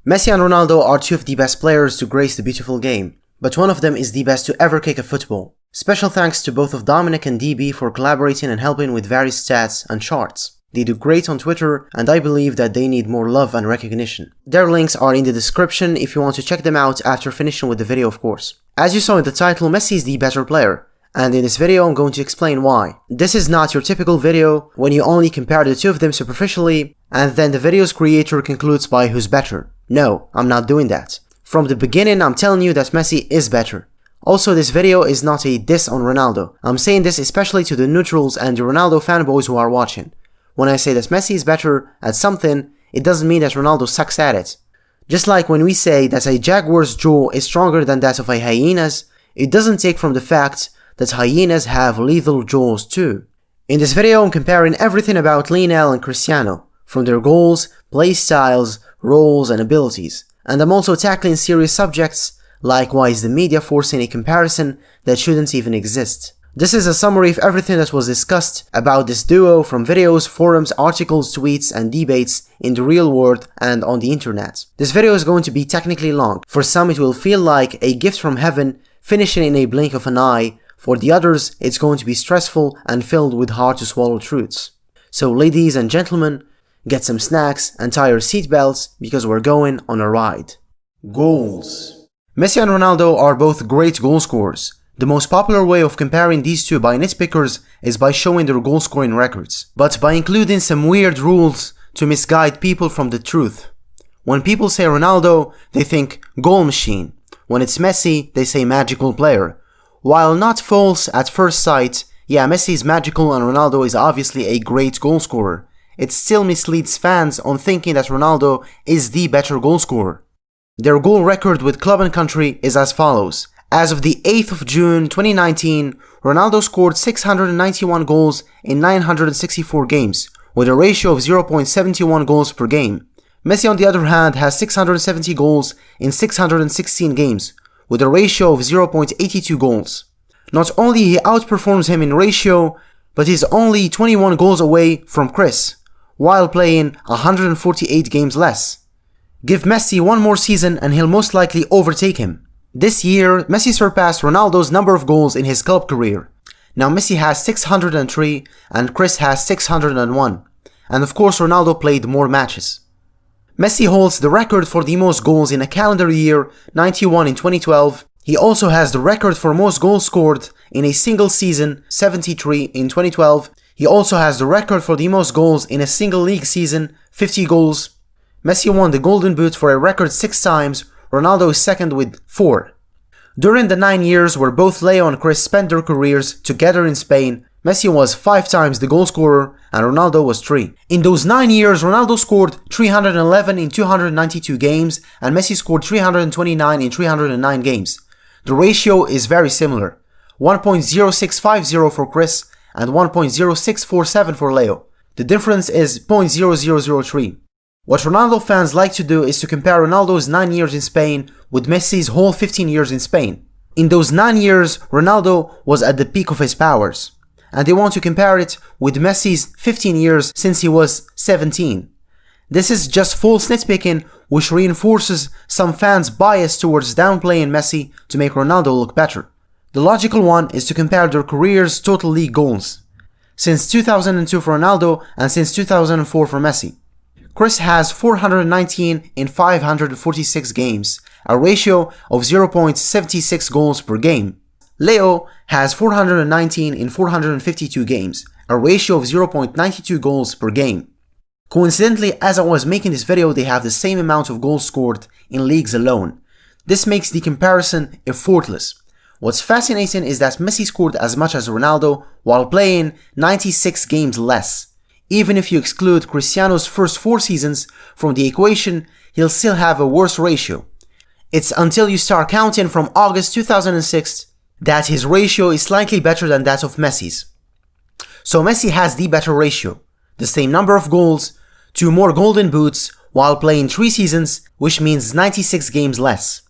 Messi and Ronaldo are two of the best players to grace the beautiful game, but one of them is the best to ever kick a football. Special thanks to both of Dominic and DB for collaborating and helping with various stats and charts. They do great on Twitter, and I believe that they need more love and recognition. Their links are in the description if you want to check them out after finishing with the video, of course. As you saw in the title, Messi is the better player, and in this video I'm going to explain why. This is not your typical video when you only compare the two of them superficially, and then the video's creator concludes by who's better. No, I'm not doing that. From the beginning I'm telling you that Messi is better. Also, this video is not a diss on Ronaldo. I'm saying this especially to the neutrals and the Ronaldo fanboys who are watching. When I say that Messi is better at something, it doesn't mean that Ronaldo sucks at it. Just like when we say that a jaguar's jaw is stronger than that of a hyena's, it doesn't take from the fact that hyenas have lethal jaws too. In this video I'm comparing everything about Lionel and Cristiano, from their goals, play styles, roles and abilities. And I'm also tackling serious subjects like why is the media forcing a comparison that shouldn't even exist. This is a summary of everything that was discussed about this duo from videos, forums, articles, tweets and debates in the real world and on the internet. This video is going to be technically long. For some it will feel like a gift from heaven finishing in a blink of an eye. For the others it's going to be stressful and filled with hard to swallow truths. So ladies and gentlemen, get some snacks and tie your seatbelts because we're going on a ride. Goals. Messi and Ronaldo are both great goal scorers. The most popular way of comparing these two by nitpickers is by showing their goal scoring records, but by including some weird rules to misguide people from the truth. When people say Ronaldo, they think goal machine. When it's Messi, they say magical player. While not false at first sight, yeah, Messi is magical and Ronaldo is obviously a great goal scorer. It still misleads fans on thinking that Ronaldo is the better goal scorer. Their goal record with club and country is as follows. As of the 8th of June 2019, Ronaldo scored 691 goals in 964 games, with a ratio of 0.71 goals per game. Messi on the other hand has 670 goals in 616 games, with a ratio of 0.82 goals. Not only he outperforms him in ratio, but he's only 21 goals away from Chris, while playing 148 games less. Give Messi one more season and he'll most likely overtake him. This year, Messi surpassed Ronaldo's number of goals in his club career. Now Messi has 603 and Chris has 601. And of course Ronaldo played more matches. Messi holds the record for the most goals in a calendar year, 91 in 2012. He also has the record for most goals scored in a single season, 73 in 2012. He also has the record for the most goals in a single league season, 50 goals. Messi won the Golden Boot for a record 6 times. Ronaldo is second with 4. During the 9 years where both Leo and Chris spent their careers together in Spain, Messi was 5 times the goal scorer and Ronaldo was 3. In those 9 years, Ronaldo scored 311 in 292 games and Messi scored 329 in 309 games. The ratio is very similar, 1.0650 for Chris and 1.0647 for Leo. The difference is 0.0003. What Ronaldo fans like to do is to compare Ronaldo's 9 years in Spain with Messi's whole 15 years in Spain. In those 9 years, Ronaldo was at the peak of his powers, and they want to compare it with Messi's 15 years since he was 17. This is just false nitpicking which reinforces some fans' bias towards downplaying Messi to make Ronaldo look better. The logical one is to compare their careers' total league goals, since 2002 for Ronaldo and since 2004 for Messi. Chris has 419 in 546 games, a ratio of 0.76 goals per game. Leo has 419 in 452 games, a ratio of 0.92 goals per game. Coincidentally, as I was making this video, they have the same amount of goals scored in leagues alone. This makes the comparison effortless. What's fascinating is that Messi scored as much as Ronaldo while playing 96 games less. Even if you exclude Cristiano's first 4 seasons from the equation, he'll still have a worse ratio. It's until you start counting from August 2006 that his ratio is slightly better than that of Messi's. So Messi has the better ratio, the same number of goals, 2 more golden boots while playing 3 seasons, which means 96 games less.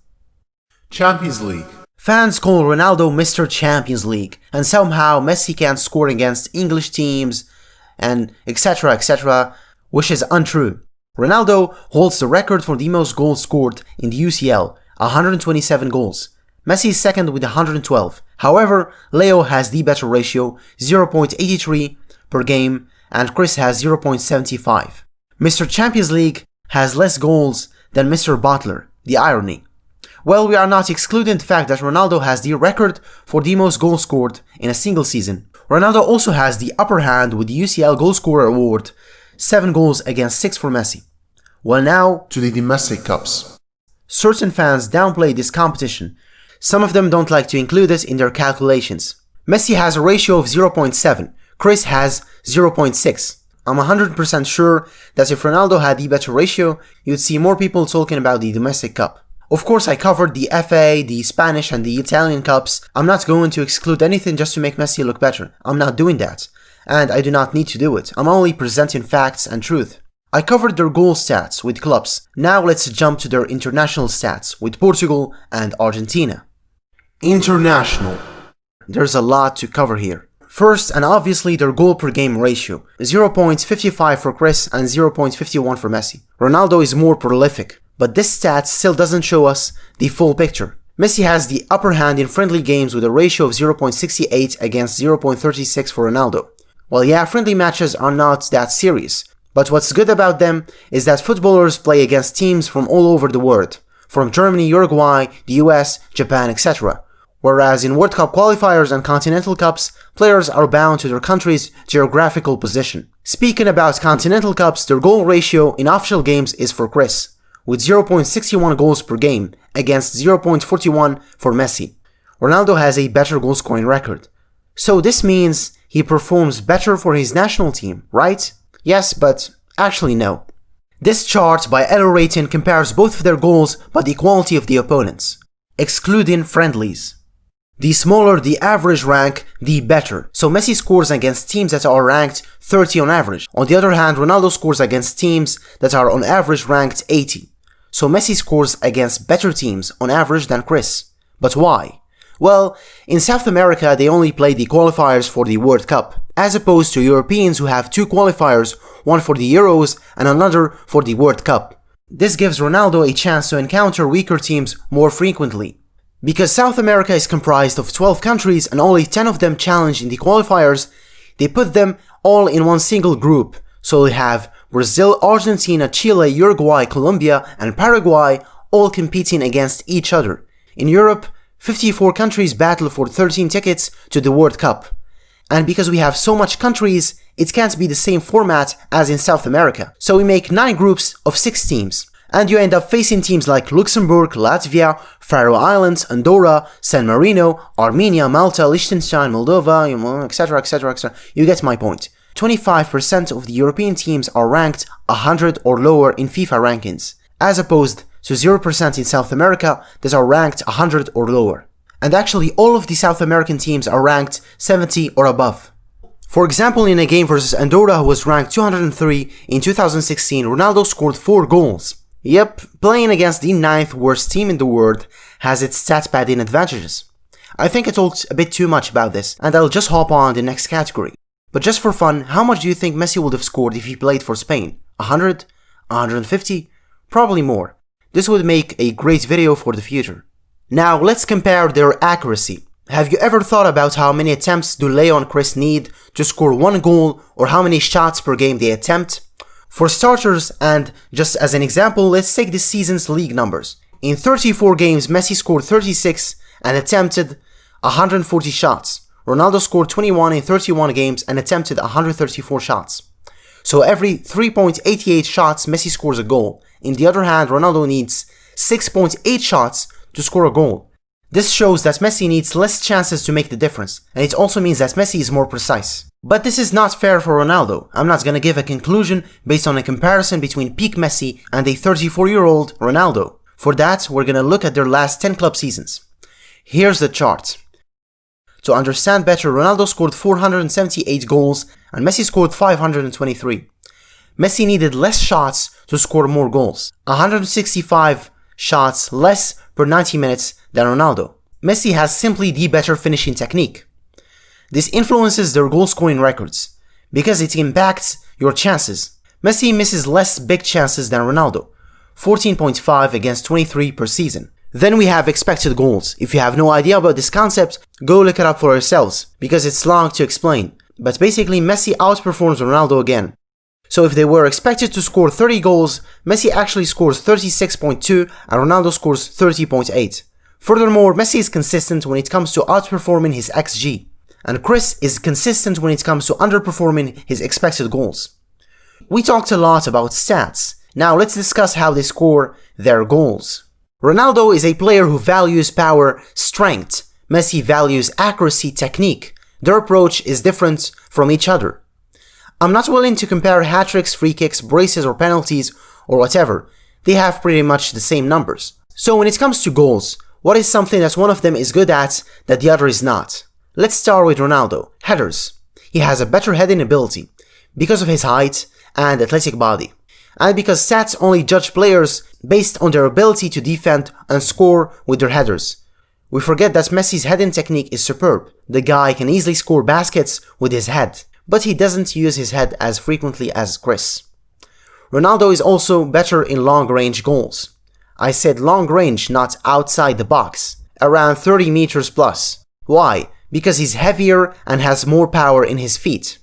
Champions League. Fans call Ronaldo Mr. Champions League, and somehow Messi can't score against English teams, and etc, which is untrue. Ronaldo holds the record for the most goals scored in the UCL, 127 goals. Messi is second with 112. However, Leo has the better ratio, 0.83 per game, and Chris has 0.75. Mr. Champions League has less goals than Mr. Butler. The irony. Well, we are not excluding the fact that Ronaldo has the record for the most goals scored in a single season. Ronaldo also has the upper hand with the UCL Goalscorer Award, 7 goals against 6 for Messi. Well, now to the domestic cups. Certain fans downplay this competition. Some of them don't like to include it in their calculations. Messi has a ratio of 0.7, Chris has 0.6. I'm 100% sure that if Ronaldo had the better ratio, you'd see more people talking about the domestic cup. Of course, I covered the FA, the Spanish and the Italian cups. I'm not going to exclude anything just to make Messi look better. I'm not doing that. And I do not need to do it. I'm only presenting facts and truth. I covered their goal stats with clubs. Now let's jump to their international stats with Portugal and Argentina. International. There's a lot to cover here. First, and obviously, their goal per game ratio, 0.55 for Chris and 0.51 for Messi. Ronaldo is more prolific, but this stat still doesn't show us the full picture. Messi has the upper hand in friendly games with a ratio of 0.68 against 0.36 for Ronaldo. Well, yeah, friendly matches are not that serious, but what's good about them is that footballers play against teams from all over the world, from Germany, Uruguay, the US, Japan, etc. Whereas in World Cup qualifiers and Continental Cups, players are bound to their country's geographical position. Speaking about Continental Cups, their goal ratio in official games is for Chris, with 0.61 goals per game against 0.41 for Messi. Ronaldo has a better goal scoring record. So this means he performs better for his national team, right? Yes, but actually no. This chart by Elo Rating compares both of their goals by the quality of the opponents, excluding friendlies. The smaller the average rank, the better. So Messi scores against teams that are ranked 30 on average. On the other hand, Ronaldo scores against teams that are on average ranked 80. So Messi scores against better teams on average than Chris. But why? Well, in South America they only play the qualifiers for the World Cup, as opposed to Europeans who have 2 qualifiers, one for the Euros and another for the World Cup. This gives Ronaldo a chance to encounter weaker teams more frequently. Because South America is comprised of 12 countries and only 10 of them challenge in the qualifiers, they put them all in one single group. So we have Brazil, Argentina, Chile, Uruguay, Colombia, and Paraguay all competing against each other. In Europe, 54 countries battle for 13 tickets to the World Cup. And because we have so much countries, it can't be the same format as in South America. So we make 9 groups of 6 teams. And you end up facing teams like Luxembourg, Latvia, Faroe Islands, Andorra, San Marino, Armenia, Malta, Liechtenstein, Moldova, etc, etc, etc. You get my point. 25% of the European teams are ranked 100 or lower in FIFA rankings, as opposed to 0% in South America that are ranked 100 or lower. And actually all of the South American teams are ranked 70 or above. For example, in a game versus Andorra, who was ranked 203 in 2016, Ronaldo scored 4 goals. Yep, playing against the 9th worst team in the world has its stat padding advantages. I think I talked a bit too much about this, and I'll just hop on the next category. But just for fun, how much do you think Messi would have scored if he played for Spain? 100? 150? Probably more. This would make a great video for the future. Now let's compare their accuracy. Have you ever thought about how many attempts do Leo and Chris need to score 1 goal, or how many shots per game they attempt? For starters, and just as an example, let's take this season's league numbers. In 34 games, Messi scored 36 and attempted 140 shots. Ronaldo scored 21 in 31 games and attempted 134 shots. So every 3.88 shots, Messi scores a goal. On the other hand, Ronaldo needs 6.8 shots to score a goal. This shows that Messi needs less chances to make the difference, and it also means that Messi is more precise. But this is not fair for Ronaldo. I'm not gonna give a conclusion based on a comparison between peak Messi and a 34-year-old Ronaldo. For that, we're gonna look at their last 10 club seasons. Here's the chart. To understand better, Ronaldo scored 478 goals and Messi scored 523. Messi needed less shots to score more goals. 165 shots less per 90 minutes than Ronaldo. Messi has simply the better finishing technique. This influences their goal scoring records because it impacts your chances. Messi misses less big chances than Ronaldo, 14.5 against 23 per season. Then we have expected goals. If you have no idea about this concept, go look it up for yourselves, because it's long to explain. But basically, Messi outperforms Ronaldo again. So if they were expected to score 30 goals, Messi actually scores 36.2 and Ronaldo scores 30.8. Furthermore, Messi is consistent when it comes to outperforming his XG, and Chris is consistent when it comes to underperforming his expected goals. We talked a lot about stats. Now let's discuss how they score their goals. Ronaldo is a player who values power, strength. Messi values accuracy, technique. Their approach is different from each other. I'm not willing to compare hat-tricks, free kicks, braces or penalties or whatever. They have pretty much the same numbers. So when it comes to goals, what is something that one of them is good at that the other is not? Let's start with Ronaldo. Headers. He has a better heading ability because of his height and athletic body, and because stats only judge players based on their ability to defend and score with their headers. We forget that Messi's heading technique is superb. The guy can easily score baskets with his head, but he doesn't use his head as frequently as Chris. Ronaldo is also better in long-range goals. I said long-range, not outside the box, around 30 meters plus. Why? Because he's heavier and has more power in his feet.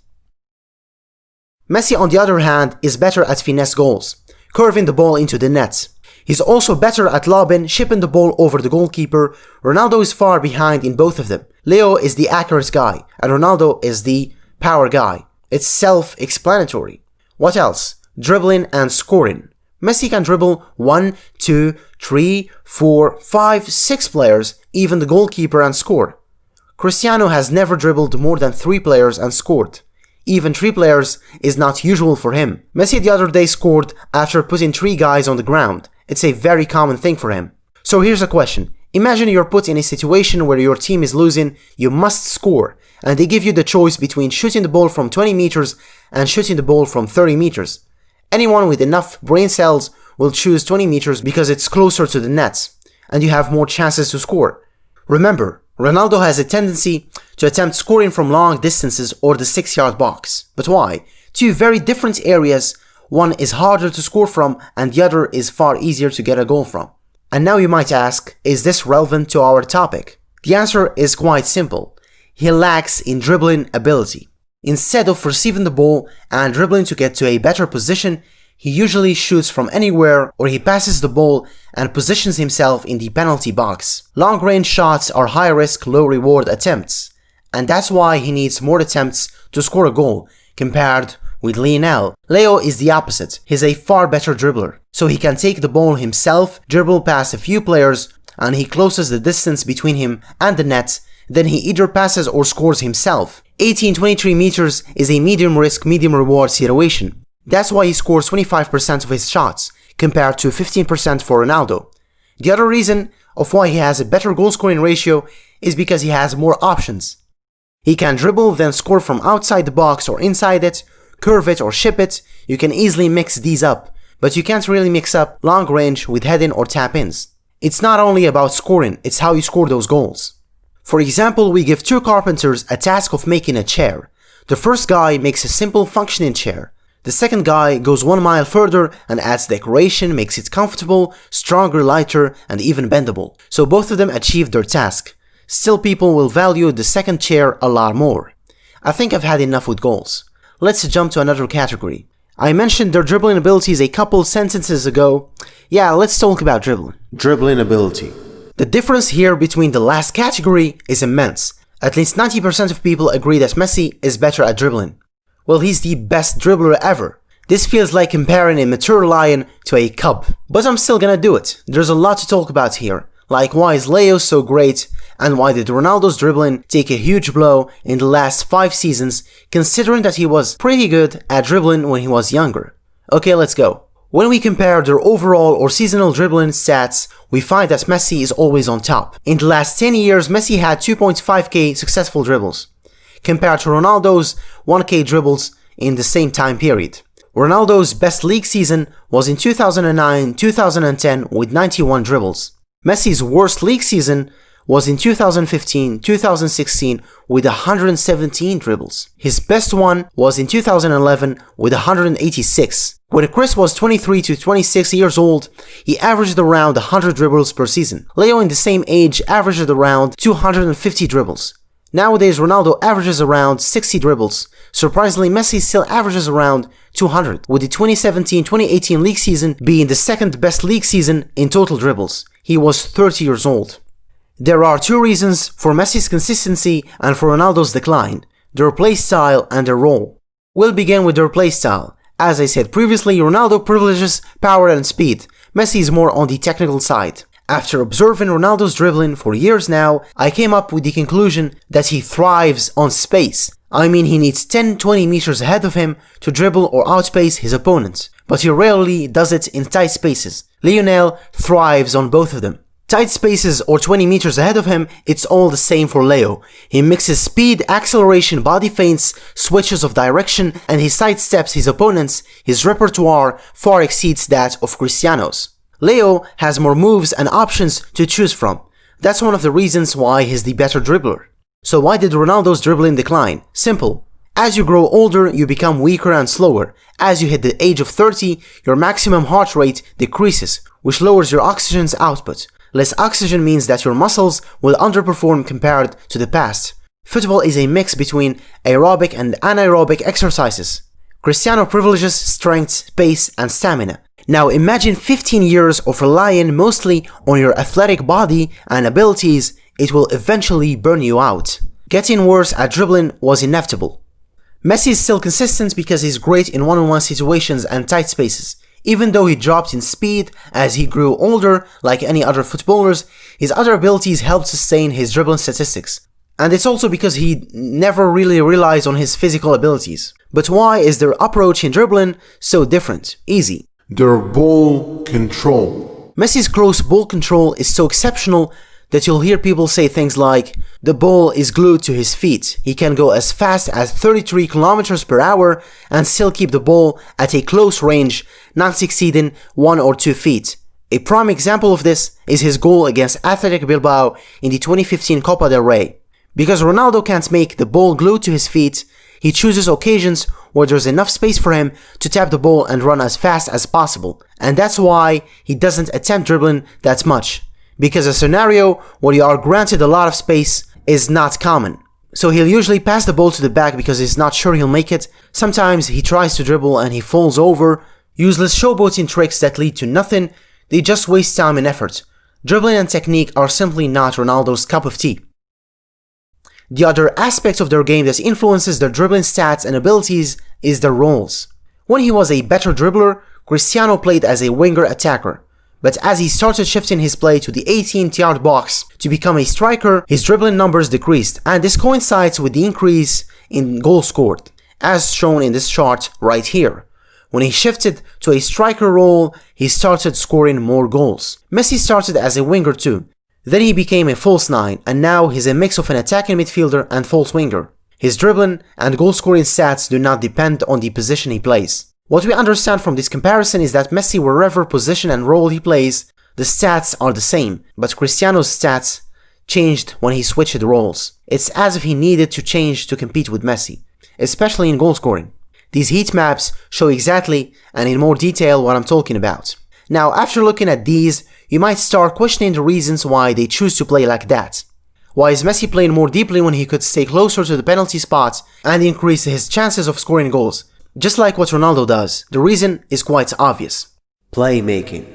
Messi, on the other hand, is better at finesse goals, curving the ball into the net. He's also better at lobbing, shipping the ball over the goalkeeper. Ronaldo is far behind in both of them. Leo is the accurate guy, and Ronaldo is the power guy. It's self-explanatory. What else? Dribbling and scoring. Messi can dribble 1, 2, 3, 4, 5, 6 players, even the goalkeeper, and score. Cristiano has never dribbled more than 3 players and scored. Even 3 players is not usual for him. Messi the other day scored after putting 3 guys on the ground. It's a very common thing for him. So here's a question. Imagine you're put in a situation where your team is losing, you must score, and they give you the choice between shooting the ball from 20 meters and shooting the ball from 30 meters. Anyone with enough brain cells will choose 20 meters because it's closer to the net, and you have more chances to score. Remember, Ronaldo has a tendency to attempt scoring from long distances or the 6-yard box. But why? 2 very different areas. One is harder to score from and the other is far easier to get a goal from. And now you might ask, is this relevant to our topic? The answer is quite simple. He lacks in dribbling ability. Instead of receiving the ball and dribbling to get to a better position, he usually shoots from anywhere, or he passes the ball and positions himself in the penalty box. Long-range shots are high-risk, low-reward attempts, and that's why he needs more attempts to score a goal compared with Lionel. Leo is the opposite. He's a far better dribbler, so he can take the ball himself, dribble past a few players, and he closes the distance between him and the net. Then he either passes or scores himself. 18-23 meters is a medium risk, medium reward situation. That's why he scores 25% of his shots, compared to 15% for Ronaldo. The other reason of why he has a better goal scoring ratio is because he has more options. He can dribble, then score from outside the box or inside it, curve it or ship it. You can easily mix these up, but you can't really mix up long range with head-in or tap-ins. It's not only about scoring, it's how you score those goals. For example, we give 2 carpenters a task of making a chair. The first guy makes a simple functioning chair. The second guy goes 1 mile further and adds decoration, makes it comfortable, stronger, lighter, and even bendable. So both of them achieved their task. Still, people will value the second chair a lot more. I think I've had enough with goals. Let's jump to another category. I mentioned their dribbling abilities a couple sentences ago. Yeah, let's talk about dribbling. Dribbling ability. The difference here between the last category is immense. At least 90% of people agree that Messi is better at dribbling. Well, he's the best dribbler ever. This feels like comparing a mature lion to a cub. But I'm still gonna do it. There's a lot to talk about here. Like, why is Leo so great? And why did Ronaldo's dribbling take a huge blow in the last 5 seasons, considering that he was pretty good at dribbling when he was younger? Okay, let's go. When we compare their overall or seasonal dribbling stats, we find that Messi is always on top. In the last 10 years, Messi had 2.5k successful dribbles, compared to Ronaldo's 1k dribbles in the same time period. Ronaldo's best league season was in 2009-2010 with 91 dribbles. Messi's worst league season was in 2015-2016 with 117 dribbles. His best one was in 2011 with 186. When Chris was 23 to 26 years old, he averaged around 100 dribbles per season. Leo in the same age averaged around 250 dribbles. Nowadays, Ronaldo averages around 60 dribbles. Surprisingly, Messi still averages around 200, with the 2017-2018 league season being the second best league season in total dribbles. He was 30 years old. There are two reasons for Messi's consistency and for Ronaldo's decline: their play style and their role. We'll begin with their play style. As I said previously, Ronaldo privileges power and speed. Messi is more on the technical side. After observing Ronaldo's dribbling for years now, I came up with the conclusion that he thrives on space. I mean, he needs 10-20 meters ahead of him to dribble or outspace his opponents, but he rarely does it in tight spaces. Lionel thrives on both of them. Tight spaces or 20 meters ahead of him, it's all the same for Leo. He mixes speed, acceleration, body feints, switches of direction, and he sidesteps his opponents. His repertoire far exceeds that of Cristiano's. Leo has more moves and options to choose from. That's one of the reasons why he's the better dribbler. So why did Ronaldo's dribbling decline? Simple. As you grow older, you become weaker and slower. As you hit the age of 30, your maximum heart rate decreases, which lowers your oxygen's output. Less oxygen means that your muscles will underperform compared to the past. Football is a mix between aerobic and anaerobic exercises. Cristiano privileges strength, pace, and stamina. Now imagine 15 years of relying mostly on your athletic body and abilities. It will eventually burn you out. Getting worse at dribbling was inevitable. Messi is still consistent because he's great in one-on-one situations and tight spaces. Even though he dropped in speed as he grew older, like any other footballers, his other abilities helped sustain his dribbling statistics. And it's also because he never really relies on his physical abilities. But why is their approach in dribbling so different? Easy. Their ball control. Messi's close ball control is so exceptional that you'll hear people say things like, the ball is glued to his feet. He can go as fast as 33 kilometers per hour and still keep the ball at a close range, not exceeding 1 or 2 feet. A prime example of this is his goal against Athletic Bilbao in the 2015 Copa del Rey. Because Ronaldo can't make the ball glued to his feet, he chooses occasions where there's enough space for him to tap the ball and run as fast as possible. And that's why he doesn't attempt dribbling that much. Because a scenario where you are granted a lot of space is not common. So he'll usually pass the ball to the back because he's not sure he'll make it. Sometimes he tries to dribble and he falls over. Useless showboating tricks that lead to nothing. They just waste time and effort. Dribbling and technique are simply not Ronaldo's cup of tea. The other aspect of their game that influences their dribbling stats and abilities is their roles. When he was a better dribbler, Cristiano played as a winger attacker. But as he started shifting his play to the 18th-yard box to become a striker, his dribbling numbers decreased, and this coincides with the increase in goals scored, as shown in this chart right here. When he shifted to a striker role, he started scoring more goals. Messi started as a winger too. Then he became a false 9, and now he's a mix of an attacking midfielder and false winger. His dribbling and goal-scoring stats do not depend on the position he plays. What we understand from this comparison is that Messi, wherever position and role he plays, the stats are the same, but Cristiano's stats changed when he switched roles. It's as if he needed to change to compete with Messi, especially in goal-scoring. These heat maps show exactly and in more detail what I'm talking about. Now, after looking at these, you might start questioning the reasons why they choose to play like that. Why is Messi playing more deeply when he could stay closer to the penalty spot and increase his chances of scoring goals? Just like what Ronaldo does, the reason is quite obvious. Playmaking.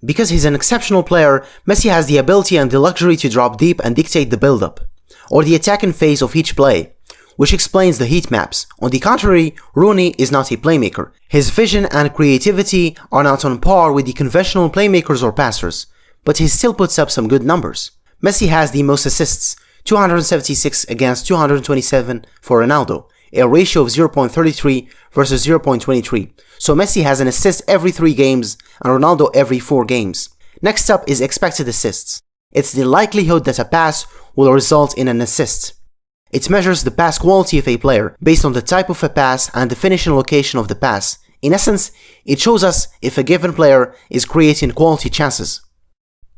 Because he's an exceptional player, Messi has the ability and the luxury to drop deep and dictate the build-up, or the attacking phase of each play, which explains the heat maps. On the contrary, Rooney is not a playmaker. His vision and creativity are not on par with the conventional playmakers or passers, but he still puts up some good numbers. Messi has the most assists, 276 against 227 for Ronaldo, a ratio of 0.33 versus 0.23. So Messi has an assist every 3 games and Ronaldo every 4 games. Next up is expected assists. It's the likelihood that a pass will result in an assist. It measures the pass quality of a player based on the type of a pass and the finishing location of the pass. In essence, it shows us if a given player is creating quality chances.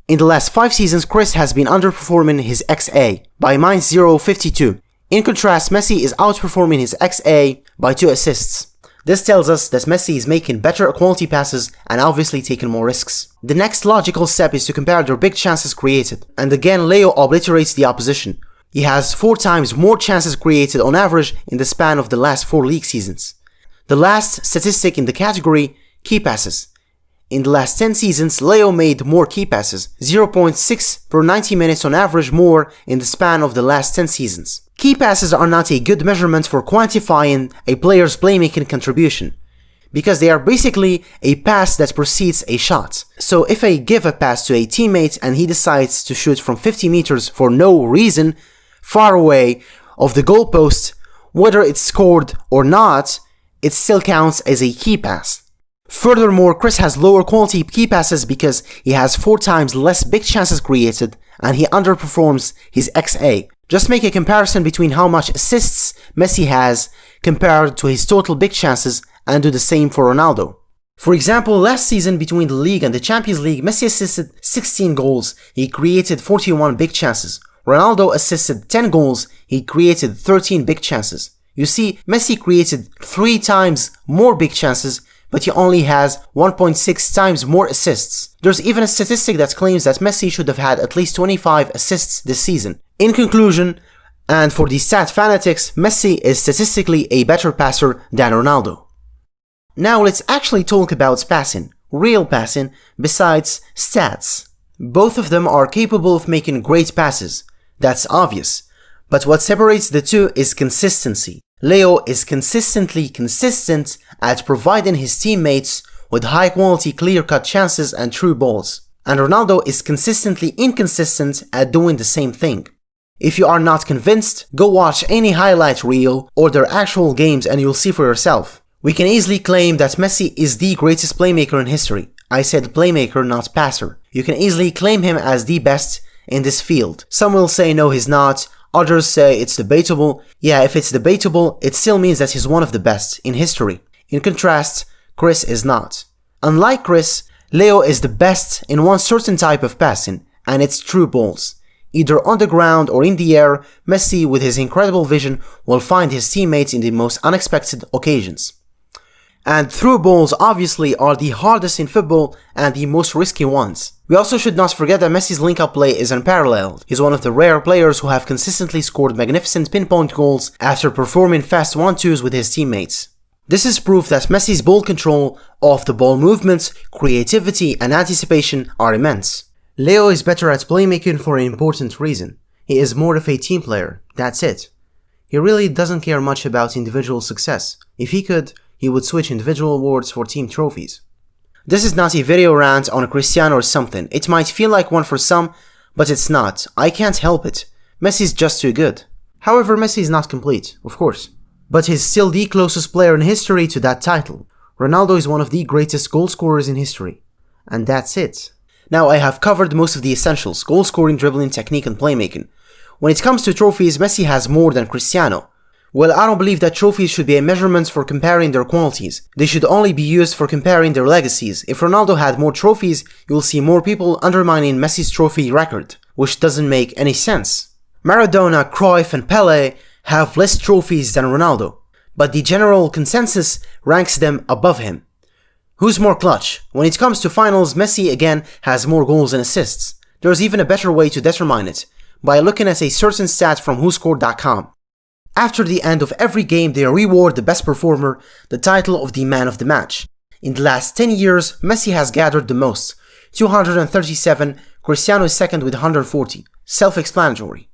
In the last 5 seasons, Chris has been underperforming his XA by -0.52. In contrast, Messi is outperforming his XA by 2 assists. This tells us that Messi is making better quality passes and obviously taking more risks. The next logical step is to compare their big chances created, and again Leo obliterates the opposition. He has 4 times more chances created on average in the span of the last 4 league seasons. The last statistic in the category, key passes. In the last 10 seasons, Leo made more key passes, 0.6 per 90 minutes on average more in the span of the last 10 seasons. Key passes are not a good measurement for quantifying a player's playmaking contribution, because they are basically a pass that precedes a shot. So if I give a pass to a teammate and he decides to shoot from 50 meters for no reason, far away of the goalpost, whether it's scored or not, it still counts as a key pass. Furthermore, Chris has lower quality key passes because he has 4 times less big chances created and he underperforms his XA. Just make a comparison between how much assists Messi has compared to his total big chances and do the same for Ronaldo. For example, last season between the league and the Champions League, Messi assisted 16 goals, he created 41 big chances. Ronaldo assisted 10 goals, he created 13 big chances. You see, Messi created 3 times more big chances, but he only has 1.6 times more assists. There's even a statistic that claims that Messi should have had at least 25 assists this season. In conclusion, and for the stat fanatics, Messi is statistically a better passer than Ronaldo. Now let's actually talk about passing, real passing, besides stats. Both of them are capable of making great passes. That's obvious. But what separates the two is consistency. Leo is consistently consistent at providing his teammates with high quality clear-cut chances and true balls. And Ronaldo is consistently inconsistent at doing the same thing. If you are not convinced, go watch any highlight reel or their actual games and you'll see for yourself. We can easily claim that Messi is the greatest playmaker in history. I said playmaker, not passer. You can easily claim him as the best in this field. Some will say no, he's not. Others say it's debatable. Yeah, if it's debatable, it still means that he's one of the best in history. In contrast, Chris is not. Unlike Chris, Leo is the best in one certain type of passing, and it's true balls. Either on the ground or in the air, Messi with his incredible vision will find his teammates in the most unexpected occasions. And through balls obviously are the hardest in football and the most risky ones. We also should not forget that Messi's link-up play is unparalleled. He's one of the rare players who have consistently scored magnificent pinpoint goals after performing fast 1-2s with his teammates. This is proof that Messi's ball control, off-the-ball movements, creativity and anticipation are immense. Leo is better at playmaking for an important reason. He is more of a team player, that's it. He really doesn't care much about individual success. If he could, he would switch individual awards for team trophies. This is not a video rant on Cristiano or something. It might feel like one for some, but it's not. I can't help it. Messi's just too good. However, Messi is not complete, of course. But he's still the closest player in history to that title. Ronaldo is one of the greatest goal scorers in history. And that's it. Now I have covered most of the essentials: goal scoring, dribbling, technique and playmaking. When it comes to trophies, Messi has more than Cristiano. Well, I don't believe that trophies should be a measurement for comparing their qualities. They should only be used for comparing their legacies. If Ronaldo had more trophies, you will see more people undermining Messi's trophy record, which doesn't make any sense. Maradona, Cruyff and Pelé have less trophies than Ronaldo, but the general consensus ranks them above him. Who's more clutch? When it comes to finals, Messi again has more goals and assists. There's even a better way to determine it, by looking at a certain stat from WhoScored.com. After the end of every game, they reward the best performer the title of the man of the match. In the last 10 years, Messi has gathered the most, 237, Cristiano is second with 140. Self-explanatory.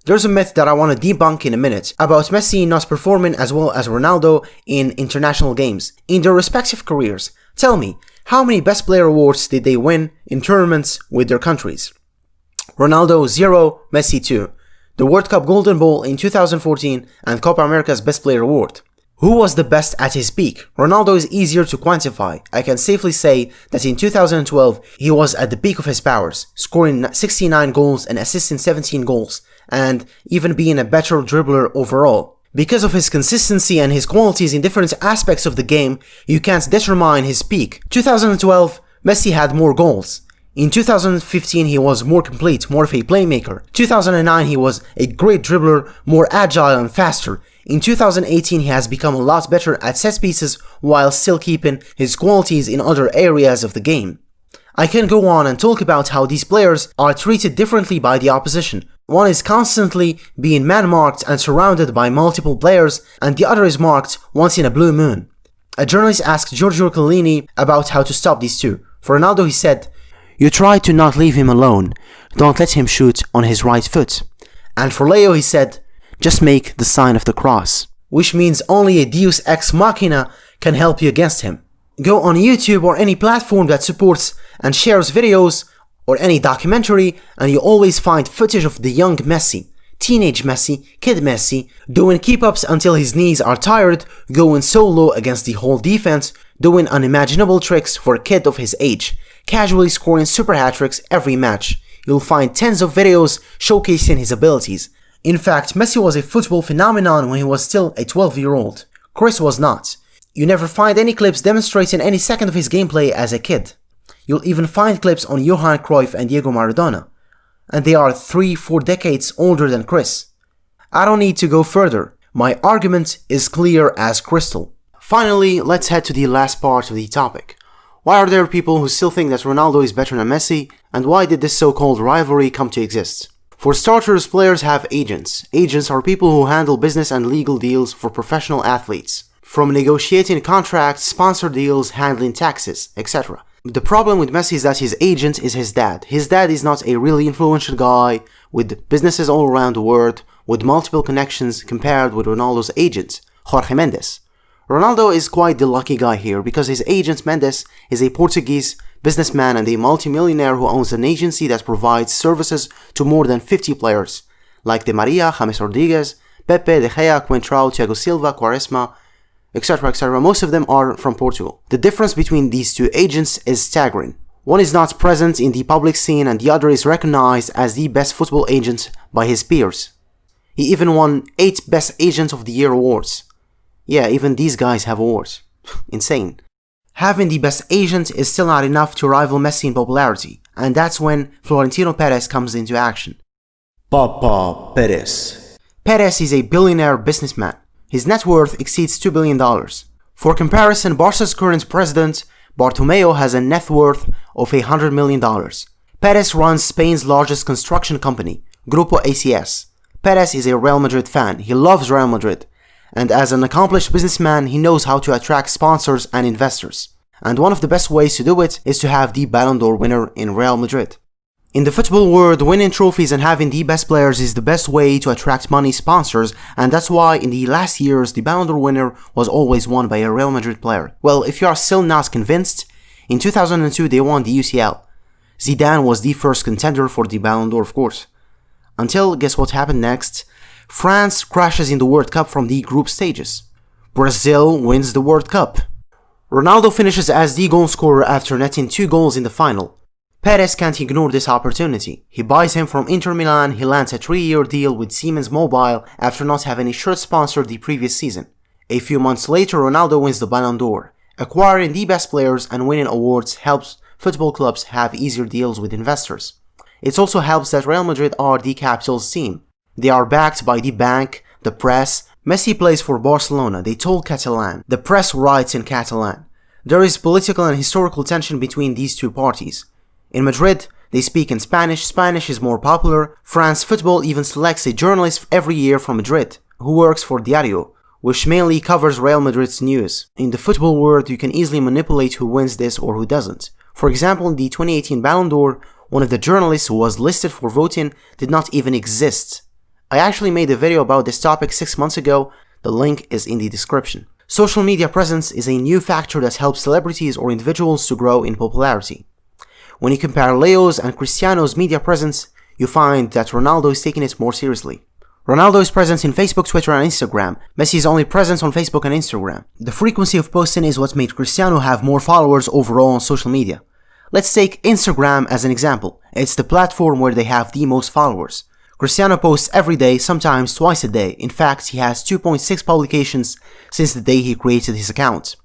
There's a myth that I want to debunk in a minute about Messi not performing as well as Ronaldo in international games in their respective careers. Tell me, how many best player awards did they win in tournaments with their countries? Ronaldo 0, Messi 2. The World Cup Golden Ball in 2014 and Copa America's Best Player Award. Who was the best at his peak? Ronaldo is easier to quantify. I can safely say that in 2012 he was at the peak of his powers, scoring 69 goals and assisting 17 goals, and even being a better dribbler overall. Because of his consistency and his qualities in different aspects of the game, you can't determine his peak. 2012, Messi had more goals. In 2015 he was more complete, more of a playmaker. 2009 he was a great dribbler, more agile and faster. In 2018 he has become a lot better at set pieces while still keeping his qualities in other areas of the game. I can go on and talk about how these players are treated differently by the opposition. One is constantly being man-marked and surrounded by multiple players, and the other is marked once in a blue moon. A journalist asked Giorgio Chiellini about how to stop these two. For Ronaldo he said, "You try to not leave him alone, don't let him shoot on his right foot." And for Leo he said, "Just make the sign of the cross," which means only a deus ex machina can help you against him. Go on YouTube or any platform that supports and shares videos or any documentary and you always find footage of the young Messi, teenage Messi, kid Messi, doing keep-ups until his knees are tired, going solo against the whole defense, doing unimaginable tricks for a kid of his age, casually scoring super hat-tricks every match. You'll find tens of videos showcasing his abilities. In fact, Messi was a football phenomenon when he was still a 12-year-old. Chris was not. You never find any clips demonstrating any second of his gameplay as a kid. You'll even find clips on Johan Cruyff and Diego Maradona. And they are 3-4 decades older than Chris. I don't need to go further. My argument is clear as crystal. Finally, let's head to the last part of the topic. Why are there people who still think that Ronaldo is better than Messi, and why did this so-called rivalry come to exist? For starters, players have agents. Agents are people who handle business and legal deals for professional athletes. From negotiating contracts, sponsor deals, handling taxes, etc. The problem with Messi is that his agent is his dad. His dad is not a really influential guy with businesses all around the world, with multiple connections compared with Ronaldo's agent, Jorge Mendes. Ronaldo is quite the lucky guy here because his agent Mendes is a Portuguese businessman and a multimillionaire who owns an agency that provides services to more than 50 players, like Di Maria, James Rodriguez, Pepe, De Gea, Coentrão, Thiago Silva, Quaresma, etc, etc. Most of them are from Portugal. The difference between these two agents is staggering. One is not present in the public scene and the other is recognized as the best football agent by his peers. He even won 8 Best Agent of the Year awards. Yeah, even these guys have awards. Insane. Having the best agent is still not enough to rival Messi in popularity, and that's when Florentino Perez comes into action. Papa Perez. Perez is a billionaire businessman. His net worth exceeds $2 billion. For comparison, Barca's current president, Bartomeu, has a net worth of $100 million. Perez runs Spain's largest construction company, Grupo ACS. Perez is a Real Madrid fan. He loves Real Madrid. And as an accomplished businessman, he knows how to attract sponsors and investors. And one of the best ways to do it is to have the Ballon d'Or winner in Real Madrid. In the football world, winning trophies and having the best players is the best way to attract money sponsors, and that's why in the last years the Ballon d'Or winner was always won by a Real Madrid player. Well, if you are still not convinced, in 2002 they won the UCL. Zidane was the first contender for the Ballon d'Or, of course. Until, guess what happened next? France crashes in the World Cup from the group stages. Brazil wins the World Cup. Ronaldo finishes as the goal scorer after netting 2 goals in the final. Perez can't ignore this opportunity. He buys him from Inter Milan. He lands a 3-year deal with Siemens Mobile after not having a shirt sponsor the previous season. A few months later, Ronaldo wins the Ballon d'Or. Acquiring the best players and winning awards helps football clubs have easier deals with investors. It also helps that Real Madrid are the capital's team. They are backed by the bank, the press. Messi plays for Barcelona. They talk Catalan. The press writes in Catalan. There is political and historical tension between these two parties. In Madrid, they speak in Spanish. Spanish is more popular. France Football even selects a journalist every year from Madrid, who works for Diario, which mainly covers Real Madrid's news. In the football world, you can easily manipulate who wins this or who doesn't. For example, in the 2018 Ballon d'Or, one of the journalists who was listed for voting did not even exist. I actually made a video about this topic 6 months ago. The link is in the description. Social media presence is a new factor that helps celebrities or individuals to grow in popularity. When you compare Leo's and Cristiano's media presence, you find that Ronaldo is taking it more seriously. Ronaldo is present in Facebook, Twitter and Instagram. Messi is only present on Facebook and Instagram. The frequency of posting is what made Cristiano have more followers overall on social media. Let's take Instagram as an example. It's the platform where they have the most followers. Cristiano posts every day, sometimes twice a day. In fact, he has 2.6 publications since the day he created his account.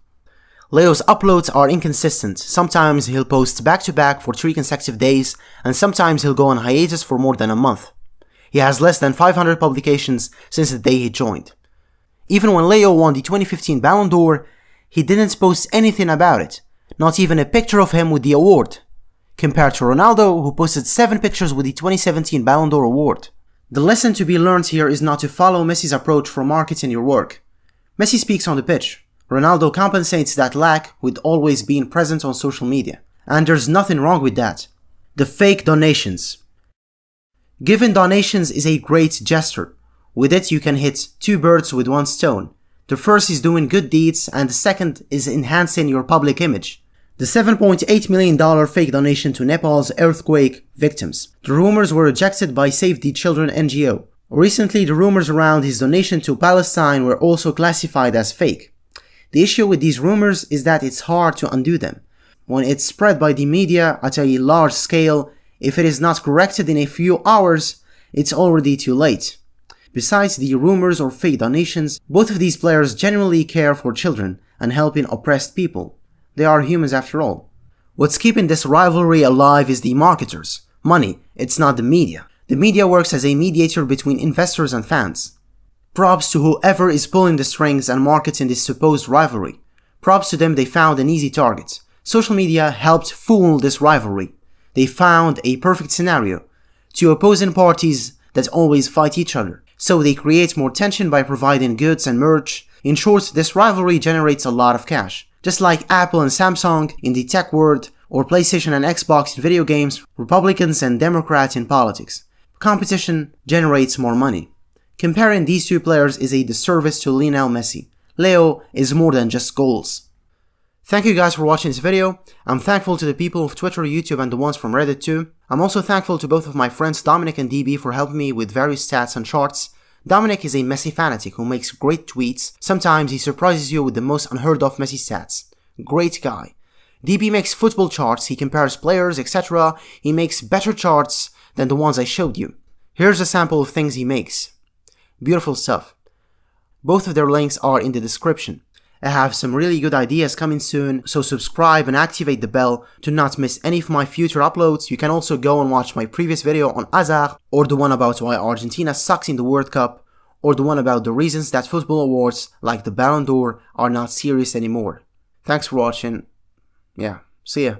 Leo's uploads are inconsistent. Sometimes he'll post back-to-back for 3 consecutive days, and sometimes he'll go on hiatus for more than a month. He has less than 500 publications since the day he joined. Even when Leo won the 2015 Ballon d'Or, he didn't post anything about it, not even a picture of him with the award, compared to Ronaldo, who posted 7 pictures with the 2017 Ballon d'Or award. The lesson to be learned here is not to follow Messi's approach for marketing your work. Messi speaks on the pitch. Ronaldo compensates that lack with always being present on social media. And there's nothing wrong with that. The fake donations. Giving donations is a great gesture. With it you can hit 2 birds with 1 stone. The first is doing good deeds and the second is enhancing your public image. The $7.8 million fake donation to Nepal's earthquake victims. The rumors were rejected by Save the Children NGO. Recently, the rumors around his donation to Palestine were also classified as fake. The issue with these rumors is that it's hard to undo them. When it's spread by the media at a large scale, if it is not corrected in a few hours, it's already too late. Besides the rumors or fake donations, both of these players genuinely care for children and helping oppressed people. They are humans after all. What's keeping this rivalry alive is the marketers. Money, it's not the media. The media works as a mediator between investors and fans. Props to whoever is pulling the strings and marketing this supposed rivalry. Props to them, they found an easy target. Social media helped fool this rivalry. They found a perfect scenario. 2 opposing parties that always fight each other. So they create more tension by providing goods and merch. In short, this rivalry generates a lot of cash. Just like Apple and Samsung in the tech world, or PlayStation and Xbox in video games, Republicans and Democrats in politics. Competition generates more money. Comparing these 2 players is a disservice to Lionel Messi. Leo is more than just goals. Thank you guys for watching this video. I'm thankful to the people of Twitter, YouTube, and the ones from Reddit too. I'm also thankful to both of my friends Dominic and DB for helping me with various stats and charts. Dominic is a Messi fanatic who makes great tweets. Sometimes he surprises you with the most unheard of Messi stats. Great guy. DB makes football charts, he compares players, etc. He makes better charts than the ones I showed you. Here's a sample of things he makes. Beautiful stuff. Both of their links are in the description. I have some really good ideas coming soon, so subscribe and activate the bell to not miss any of my future uploads. You can also go and watch my previous video on Hazard, or the one about why Argentina sucks in the World Cup, or the one about the reasons that football awards like the Ballon d'Or are not serious anymore. Thanks for watching. Yeah, see ya.